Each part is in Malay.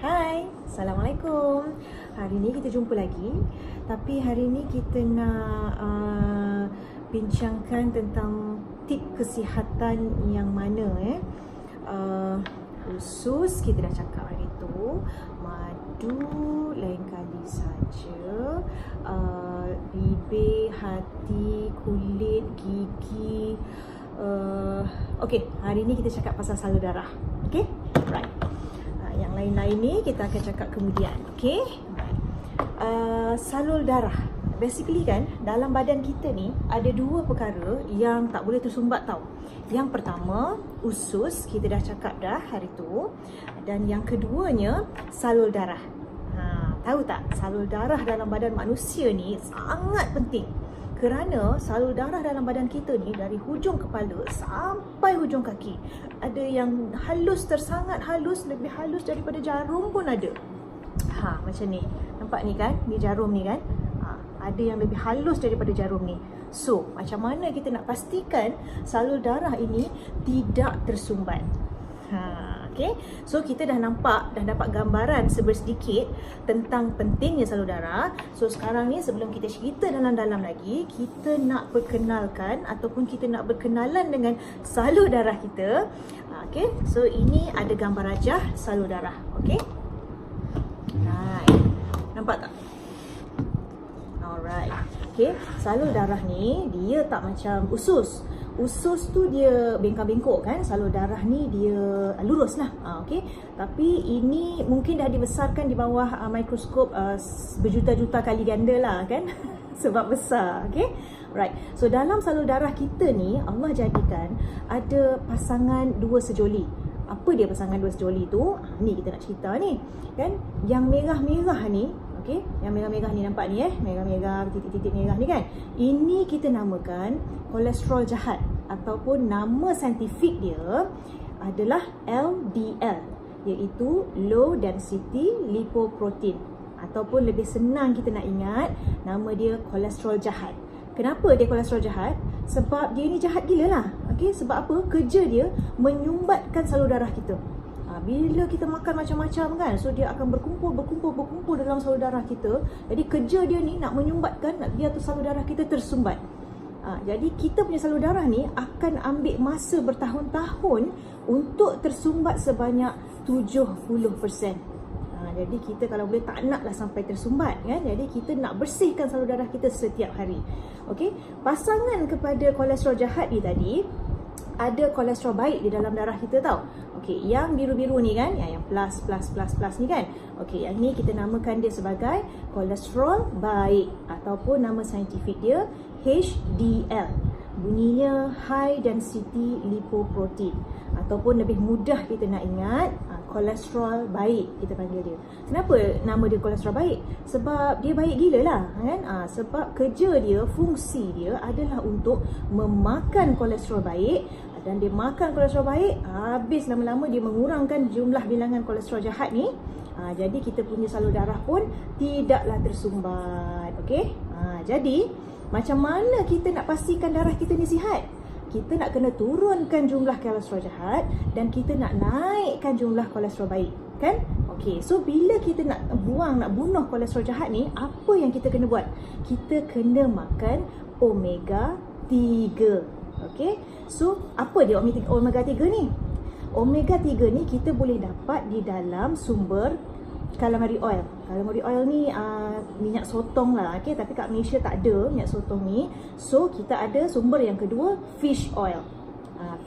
Hai, Assalamualaikum. Hari ni kita jumpa lagi. Tapi hari ni kita nak bincangkan tentang tip kesihatan yang mana Khusus kita dah cakap hari tu, madu lain kali saja, bibir, hati, kulit, gigi. Okey, hari ni kita cakap pasal salur darah. Okey? Right. Yang lain-lain ni kita akan cakap kemudian. Okey? Salur darah. Basically kan, dalam badan kita ni ada dua perkara yang tak boleh tersumbat tau. Yang pertama, usus, kita dah cakap dah hari tu. Dan yang keduanya, salur darah. Tahu tak, salur darah dalam badan manusia ni sangat penting. Kerana salur darah dalam badan kita ni dari hujung kepala sampai hujung kaki. Ada yang halus, tersangat halus, lebih halus daripada jarum pun ada. Macam ni. Nampak ni kan? Ni jarum ni kan? Ada yang lebih halus daripada jarum ni. So, macam mana kita nak pastikan salur darah ini tidak tersumbat? Okay. So, kita dah nampak, dah dapat gambaran sedikit tentang pentingnya salur darah. So, sekarang ni sebelum kita cerita dalam-dalam lagi, kita nak perkenalkan ataupun kita nak berkenalan dengan salur darah kita. Okay. So, ini ada gambar rajah salur darah. Okay. Right. Nampak tak? Alright. Okay, salur darah ni dia tak macam usus. Usus tu dia bengkak-bengkok kan. Salur darah ni dia lurus lah. Okay. Tapi ini mungkin dah dibesarkan di bawah mikroskop berjuta-juta kali ganda lah kan. Sebab besar. Okay. Right. So dalam salur darah kita ni Allah jadikan ada pasangan dua sejoli. Apa dia pasangan dua sejoli tu? Ni kita nak cerita ni. Kan? Yang merah-merah ni, okey, yang merah-merah ni nampak ni merah-merah, titik-titik merah ni kan. Ini kita namakan kolesterol jahat ataupun nama saintifik dia adalah LDL, iaitu low density lipoprotein, ataupun lebih senang kita nak ingat, nama dia kolesterol jahat. Kenapa dia kolesterol jahat? Sebab dia ni jahat gila lah. Okay? Sebab apa? Kerja dia menyumbatkan salur darah kita. Bila kita makan macam-macam kan, so dia akan berkumpul dalam salur darah kita. Jadi kerja dia ni nak menyumbatkan, nak biar tu salur darah kita tersumbat. Jadi kita punya salur darah ni akan ambil masa bertahun-tahun untuk tersumbat sebanyak 70%. Jadi kita kalau boleh tak naklah sampai tersumbat kan. Jadi kita nak bersihkan salur darah kita setiap hari. Okey, pasangan kepada kolesterol jahat ni tadi, ada kolesterol baik di dalam darah kita tau. Okey, yang biru-biru ni kan, yang plus ni kan. Okey, yang ni kita namakan dia sebagai kolesterol baik ataupun nama saintifik dia HDL. Bunyinya high density lipoprotein, ataupun lebih mudah kita nak ingat kolesterol baik kita panggil dia. Kenapa nama dia kolesterol baik? Sebab dia baik gila lah kan. Sebab kerja dia, fungsi dia adalah untuk memakan kolesterol baik. Dan dia makan kolesterol baik, habis lama-lama dia mengurangkan jumlah bilangan kolesterol jahat ni. Jadi kita punya salur darah pun tidaklah tersumbat. Okey. Jadi macam mana kita nak pastikan darah kita ni sihat? Kita nak kena turunkan jumlah kolesterol jahat dan kita nak naikkan jumlah kolesterol baik, kan? Okey, so bila kita nak bunuh kolesterol jahat ni, apa yang kita kena buat? Kita kena makan omega 3. Okey, so apa dia omega 3 ni? Omega 3 ni kita boleh dapat di dalam sumber calamari oil. Calamari oil ni minyak sotong lah, okay? Tapi kat Malaysia tak ada minyak sotong ni. So kita ada sumber yang kedua, fish oil.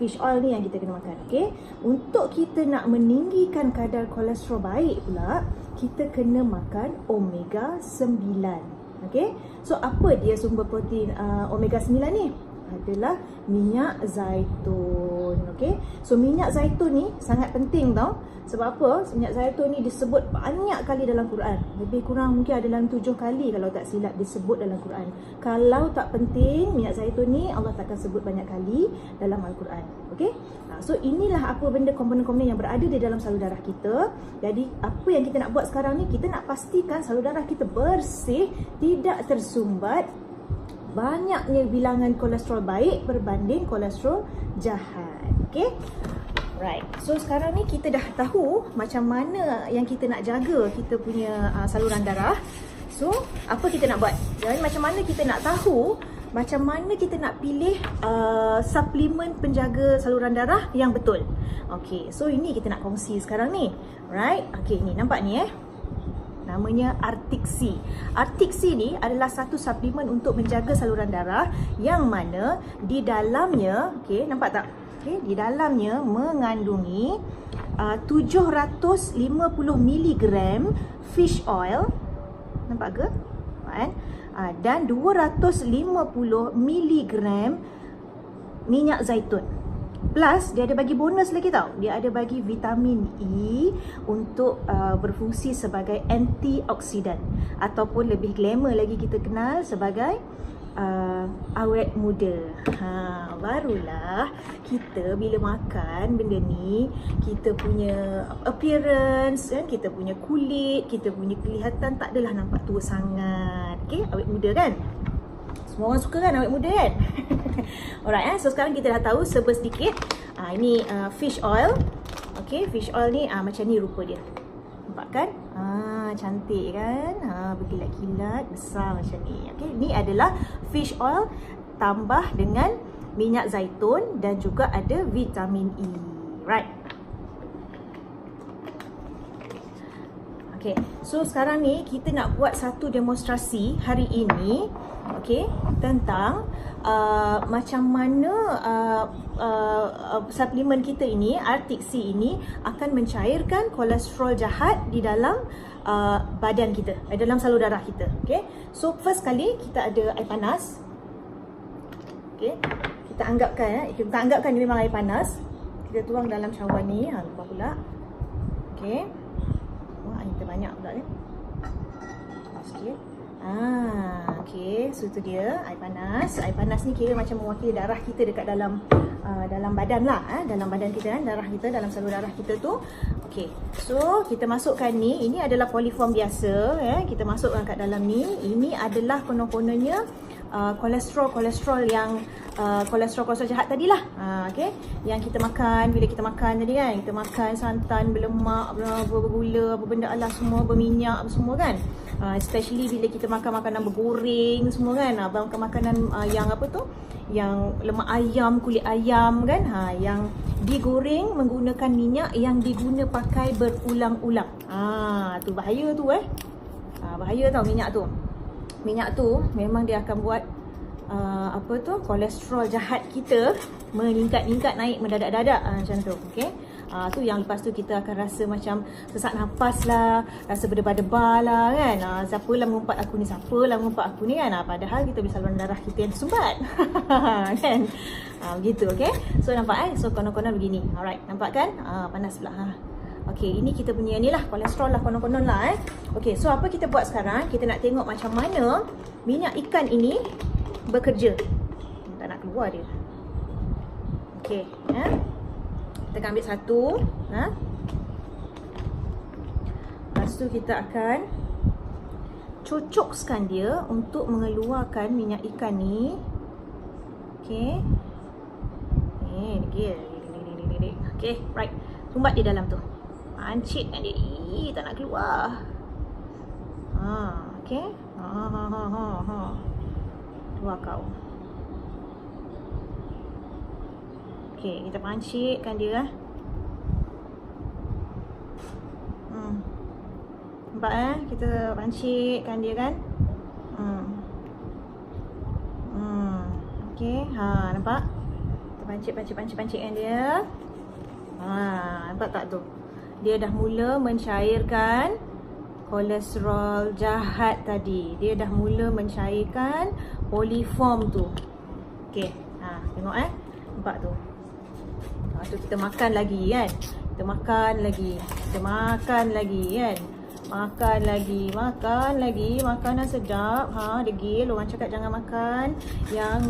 Fish oil ni yang kita kena makan, okay? Untuk kita nak meninggikan kadar kolesterol baik pula, kita kena makan omega 9. Okay? So apa dia sumber protein omega 9 ni? Adalah minyak zaitun. Okay? So minyak zaitun ni sangat penting tau. Sebab apa? Minyak zaitun ni disebut banyak kali dalam Quran. Lebih kurang mungkin ada dalam 7 kali kalau tak silap disebut dalam Quran. Kalau tak penting minyak zaitun ni, Allah takkan sebut banyak kali dalam Al-Quran. Okay? So inilah apa benda komponen-komponen yang berada di dalam salur darah kita. Jadi apa yang kita nak buat sekarang ni, kita nak pastikan salur darah kita bersih, tidak tersumbat banyaknya bilangan kolesterol baik berbanding kolesterol jahat. Okay? Alright, so sekarang ni kita dah tahu macam mana yang kita nak jaga kita punya saluran darah. So, apa kita nak buat? Jadi macam mana kita nak tahu macam mana kita nak pilih suplemen penjaga saluran darah yang betul. Okay, so ini kita nak kongsi sekarang ni. Right, okay, ni nampak ni namanya Artixi. Artixi ni adalah satu suplemen untuk menjaga saluran darah yang mana di dalamnya, okay, nampak tak? Okay, di dalamnya mengandungi 750 mg fish oil, nampak ke? Dan 250 mg minyak zaitun. Plus dia ada bagi bonus lagi tau. Dia ada bagi vitamin E untuk berfungsi sebagai antioksidan, ataupun lebih glamour lagi kita kenal sebagai awet muda. Barulah kita bila makan benda ni, kita punya appearance kan, kita punya kulit, kita punya kelihatan tak adalah nampak tua sangat. Okay, awet muda kan? Semua orang suka kan awet muda kan? Alright, so sekarang kita dah tahu serba sedikit. Ini fish oil. Okay, fish oil ni macam ni rupa dia. Nampak kan? Cantik kan? Berkilat-kilat, besar macam ni. Okay, ni adalah fish oil tambah dengan minyak zaitun dan juga ada vitamin E. Right. Okay, so sekarang ni kita nak buat satu demonstrasi hari ini, okay, tentang macam mana suplemen kita ini, Artixi ini akan mencairkan kolesterol jahat di dalam badan kita, dalam salur darah kita. Okay, so first kali kita ada air panas. Okay, kita anggapkan ini memang air panas. Kita tuang dalam cawan ni, lupa pula. Okay, air kita banyak pula ni. Sikit. Okay, so tu dia air panas. Air panas ni kira macam mewakili darah kita dekat dalam badan lah, dalam badan kita kan, darah kita dalam salur darah kita tu. Okay, so kita masukkan ni. Ini adalah poliform biasa, kita masukkan kat dalam ni. Ini adalah konon-kononnya kolesterol yang kolesterol jahat tadilah. Okay, yang kita makan bila kita makan tadi kan, kita makan santan berlemak, bergula, apa benda lah, semua berminyak semua kan. Especially bila kita makan makanan bergoreng semua kan, makanan yang apa tu, yang lemak ayam, kulit ayam kan, yang digoreng menggunakan minyak yang diguna pakai berulang-ulang. Tu bahaya tu bahaya tau minyak tu. Minyak tu memang dia akan buat kolesterol jahat kita meningkat naik mendadak-dadak macam tu. Okey. Tu yang lepas tu kita akan rasa macam sesak nafas lah, rasa berdebar-debar lah kan. Siapalah mengumpat aku ni kan. Padahal kita bisa saluran darah kita yang tersumbat. Kan? Begitu, okey. So nampak so konon-konon begini. Alright, nampak kan? Panas pula. Okey, ini kita punya ni lah, kolesterol lah, konon-konon lah Okey, so apa kita buat sekarang? Kita nak tengok macam mana minyak ikan ini bekerja. Tak nak keluar dia. Okey, kita akan ambil satu. Lepas tu kita akan cocokkan dia untuk mengeluarkan minyak ikan ni. Okey. Ni. Okey, right. Sumbat di dalam tu. Pancitkan dia. Tak nak keluar. Okey. Keluar kau. Okey, kita pancitkan dia. Nampak kita pancitkan dia kan. Okey, nampak? Kita pancitkan dia. Nampak tak tu? Dia dah mula mencairkan kolesterol jahat tadi. Dia dah mula mencairkan poliform tu. Okey. Tengok nampak tu. Tu kita makan lagi kan. Kita makan lagi kan. Makan lagi, makanan sedap. Degil, orang cakap jangan makan yang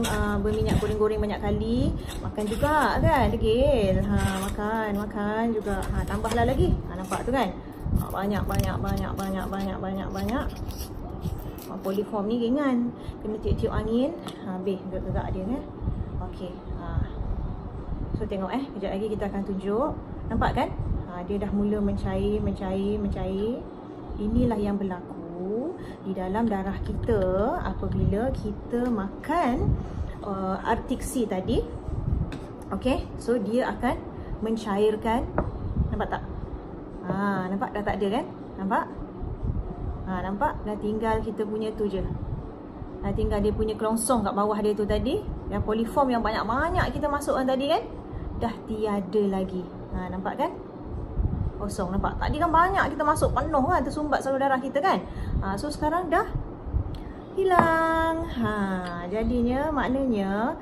berminyak goreng-goreng banyak kali. Makan juga kan, degil. Makan juga. Tambahlah lagi. Nampak tu kan? Banyak. Poliform ni ringan. Kena tiup-tiup angin. Habis gerak dia kan. Okey. So tengok kejap lagi kita akan tunjuk. Nampak kan? Dia dah mula mencair. Inilah yang berlaku di dalam darah kita apabila kita makan Artix-C tadi. Okey, so dia akan mencairkan. Nampak tak? Nampak dah tak ada kan? Nampak? Nampak? Dah tinggal kita punya tu je. Dah tinggal dia punya kelongsong kat bawah dia tu tadi. Yang poliform yang banyak-banyak kita masukkan tadi kan? Dah tiada lagi. Nampak kan? Kosong, nampak? Tadi kan banyak kita masuk penuh kan, tersumbat salur darah kita kan? So sekarang dah hilang. Jadinya maknanya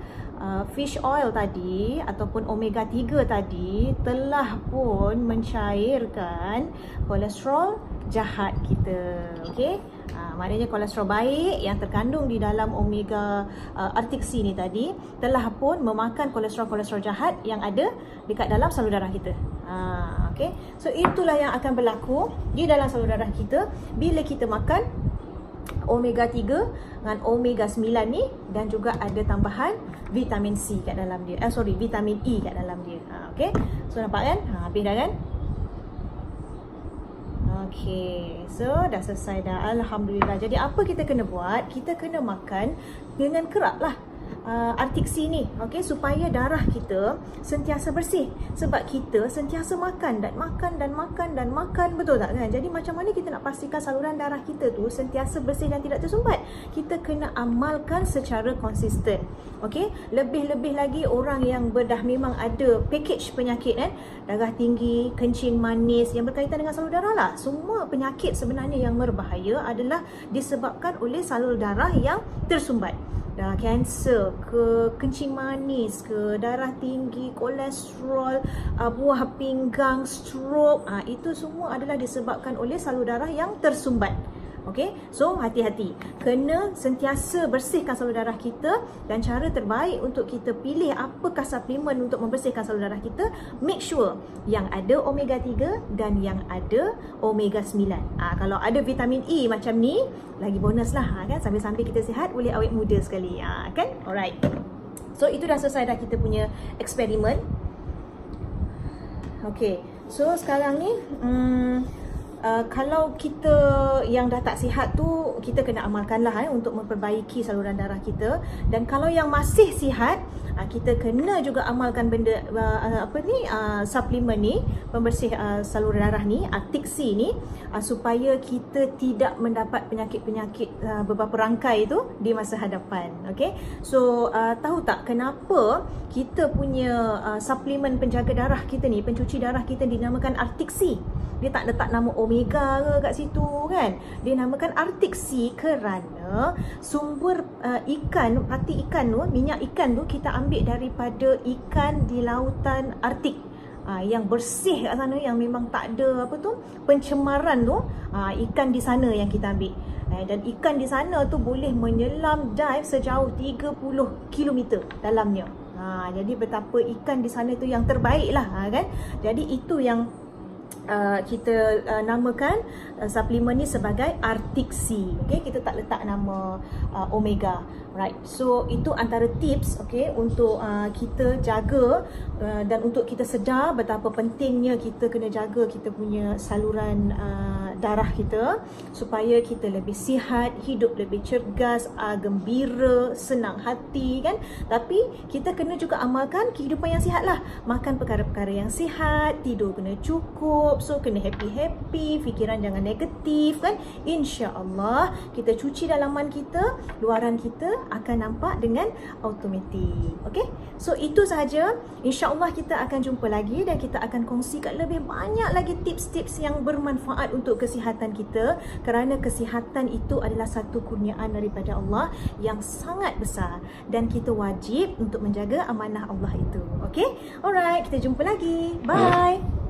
fish oil tadi ataupun omega 3 tadi telah pun mencairkan kolesterol jahat kita. Okey. Maknanya kolesterol baik yang terkandung di dalam omega Artix-C ni tadi telah pun memakan kolesterol jahat yang ada dekat dalam salur darah kita. Okey. So itulah yang akan berlaku di dalam salur darah kita bila kita makan omega 3 dengan omega 9 ni, dan juga ada tambahan vitamin C kat dalam dia. Vitamin E kat dalam dia. Okey. So nampak kan? Habis dah kan? Okey. So dah selesai dah. Alhamdulillah. Jadi apa kita kena buat? Kita kena makan dengan kerap lah Artix-C ni, okey, supaya darah kita sentiasa bersih. Sebab kita sentiasa makan, betul tak kan? Jadi macam mana kita nak pastikan saluran darah kita tu sentiasa bersih dan tidak tersumbat? Kita kena amalkan secara konsisten. Okey, lebih-lebih lagi orang yang dah memang ada package penyakit kan, darah tinggi, kencing manis yang berkaitan dengan salur darah lah. Semua penyakit sebenarnya yang berbahaya adalah disebabkan oleh salur darah yang tersumbat. Kanser ke, kencing manis ke, darah tinggi, kolesterol, buah pinggang, stroke, itu semua adalah disebabkan oleh salur darah yang tersumbat. Okey, so hati-hati, kena sentiasa bersihkan salur darah kita, dan cara terbaik untuk kita pilih apakah suplemen untuk membersihkan salur darah kita, make sure yang ada omega 3 dan yang ada omega 9. Kalau ada vitamin E macam ni, lagi bonus lah kan, sambil-sambil kita sihat boleh awet muda sekali kan. Alright, so itu dah selesai dah kita punya eksperimen. Okey, so sekarang ni kalau kita yang dah tak sihat tu, kita kena amalkanlah untuk memperbaiki saluran darah kita. Dan kalau yang masih sihat, kita kena juga amalkan benda suplemen ni, pembersih saluran darah ni, Artix-C ni, supaya kita tidak mendapat penyakit-penyakit beberapa rangkai tu di masa hadapan. Okey, so tahu tak kenapa kita punya suplemen penjaga darah kita ni, pencuci darah kita dinamakan Artix-C? Dia tak letak nama omega ke kat situ kan. Dia namakan Artix-C kerana sumber ikan, pati ikan tu, minyak ikan tu kita ambil daripada ikan di lautan Arktik. Yang bersih kat sana, yang memang tak ada pencemaran tu, ikan di sana yang kita ambil. Dan ikan di sana tu boleh menyelam dive sejauh 30 km dalamnya. Jadi betapa ikan di sana tu yang terbaik lah kan. Jadi itu yang kita namakan suplemen ni sebagai Artix-C. Okay, kita tak letak nama omega. Right, so itu antara tips untuk kita jaga dan untuk kita sedar betapa pentingnya kita kena jaga kita punya saluran darah kita supaya kita lebih sihat, hidup lebih cergas, gembira, senang hati kan. Tapi kita kena juga amalkan kehidupan yang sihat lah. Makan perkara-perkara yang sihat, tidur kena cukup, so kena happy-happy, fikiran jangan negatif kan. InsyaAllah kita cuci dalaman kita, luaran kita akan nampak dengan automatik. Okay, so itu sahaja. InsyaAllah kita akan jumpa lagi dan kita akan kongsikan lebih banyak lagi tips-tips yang bermanfaat untuk kesihatan kita, kerana kesihatan itu adalah satu kurniaan daripada Allah yang sangat besar dan kita wajib untuk menjaga amanah Allah itu. Okay, alright, kita jumpa lagi. Bye.